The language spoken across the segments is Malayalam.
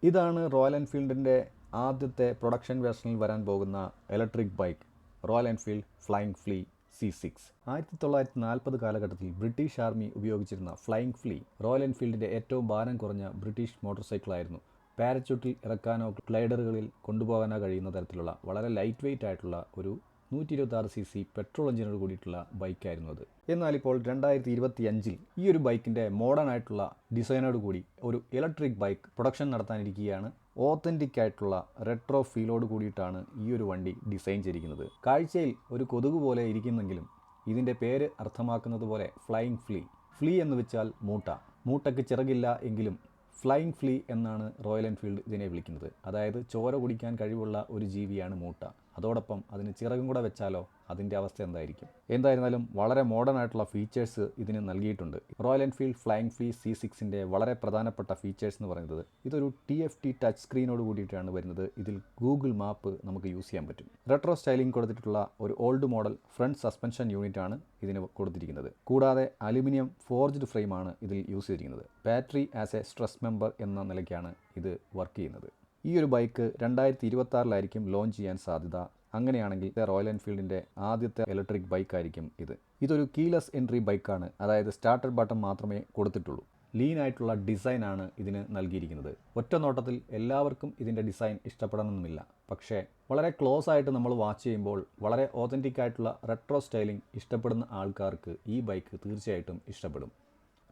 ഇതാണ് റോയൽ എൻഫീൽഡിൻ്റെ ആദ്യത്തെ പ്രൊഡക്ഷൻ വേർഷനിൽ വരാൻ പോകുന്ന electric bike royal Enfield flying flea C6. 1940 കാലഘട്ടത്തിൽ ബ്രിട്ടീഷ് ആർമി ഉപയോഗിച്ചിരുന്ന ഫ്ലൈയിങ് ഫ്ലീ റോയൽ എൻഫീൽഡിൻ്റെ ഏറ്റവും ഭാരം കുറഞ്ഞ ബ്രിട്ടീഷ് മോട്ടോർ സൈക്കിളായിരുന്നു. പാരച്യൂട്ടിൽ ഇറക്കാനോ ഗ്ലൈഡറുകളിൽ കൊണ്ടുപോകാനോ കഴിയുന്ന തരത്തിലുള്ള വളരെ ലൈറ്റ് വെയ്റ്റ് ആയിട്ടുള്ള ഒരു 126cc പെട്രോൾ എഞ്ചിനോട് കൂടിയിട്ടുള്ള ബൈക്കായിരുന്നു അത്. എന്നാൽ ഇപ്പോൾ 2025 ഈ ഒരു ബൈക്കിൻ്റെ മോഡേൺ ആയിട്ടുള്ള ഡിസൈനോട് കൂടി ഒരു ഇലക്ട്രിക് ബൈക്ക് പ്രൊഡക്ഷൻ നടത്താനിരിക്കുകയാണ്. ഓത്തൻറ്റിക് ആയിട്ടുള്ള റെട്രോ ഫീലോട് കൂടിയിട്ടാണ് ഈ ഒരു വണ്ടി ഡിസൈൻ ചെയ്തിരിക്കുന്നത്. കാഴ്ചയിൽ ഒരു കൊതുക് പോലെ ഇരിക്കുന്നെങ്കിലും ഇതിൻ്റെ പേര് അർത്ഥമാക്കുന്നത് പോലെ ഫ്ലൈയിങ് ഫ്ലീ. ഫ്ലീ എന്ന് വെച്ചാൽ മൂട്ട. മൂട്ടയ്ക്ക് ചിറകില്ല എങ്കിലും ഫ്ലൈയിങ് ഫ്ലീ എന്നാണ് റോയൽ എൻഫീൽഡ് ഇതിനെ വിളിക്കുന്നത്. അതായത് ചോര കുടിക്കാൻ കഴിവുള്ള ഒരു ജീവിയാണ് മൂട്ട. അതോടൊപ്പം അതിന് ചിറകും കൂടെ വെച്ചാലോ അതിൻ്റെ അവസ്ഥ എന്തായിരിക്കും? എന്തായിരുന്നാലും വളരെ മോഡേൺ ആയിട്ടുള്ള ഫീച്ചേഴ്സ് ഇതിന് നൽകിയിട്ടുണ്ട്. റോയൽ എൻഫീൽഡ് ഫ്ലൈയിങ് ഫ്ലീ C6ൻ്റെ വളരെ പ്രധാനപ്പെട്ട ഫീച്ചേഴ്സ് എന്ന് പറയുന്നത് ഇതൊരു TFT ടച്ച് സ്ക്രീനോട് കൂടിയിട്ടാണ് വരുന്നത്. ഇതിൽ ഗൂഗിൾ മാപ്പ് നമുക്ക് യൂസ് ചെയ്യാൻ പറ്റും. റെട്രോ സ്റ്റൈലിംഗ് കൊടുത്തിട്ടുള്ള ഒരു old model front suspension unit ആണ് ഇതിന് കൊടുത്തിരിക്കുന്നത്. കൂടാതെ അലുമിനിയം ഫോർജ്ഡ് ഫ്രെയിമാണ് ഇതിൽ യൂസ് ചെയ്തിരിക്കുന്നത്. Battery as A stress member എന്ന നിലയ്ക്കാണ് ഇത് വർക്ക് ചെയ്യുന്നത്. ഈ ഒരു ബൈക്ക് 2026 ലോഞ്ച് ചെയ്യാൻ സാധ്യത. അങ്ങനെയാണെങ്കിൽ റോയൽ എൻഫീൽഡിൻ്റെ ആദ്യത്തെ ഇലക്ട്രിക് ബൈക്കായിരിക്കും ഇത്. ഇതൊരു കീലെസ് എൻട്രി ബൈക്കാണ്. അതായത് സ്റ്റാർട്ടർ ബട്ടൺ മാത്രമേ കൊടുത്തിട്ടുള്ളൂ. ലീൻ ആയിട്ടുള്ള ഡിസൈനാണ് ഇതിന് നൽകിയിരിക്കുന്നത്. ഒറ്റ നോട്ടത്തിൽ എല്ലാവർക്കും ഇതിൻ്റെ ഡിസൈൻ ഇഷ്ടപ്പെടണമെന്നില്ല. പക്ഷേ വളരെ ക്ലോസ് ആയിട്ട് നമ്മൾ വാച്ച് ചെയ്യുമ്പോൾ വളരെ ഓതൻറ്റിക് ആയിട്ടുള്ള റെട്രോ സ്റ്റൈലിംഗ് ഇഷ്ടപ്പെടുന്ന ആൾക്കാർക്ക് ഈ ബൈക്ക് തീർച്ചയായിട്ടും ഇഷ്ടപ്പെടും.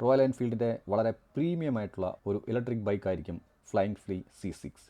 റോയൽ എൻഫീൽഡിൻ്റെ വളരെ പ്രീമിയം ആയിട്ടുള്ള ഒരു ഇലക്ട്രിക് ബൈക്കായിരിക്കും ഫ്ലൈയിങ് ഫ്ലീ C6.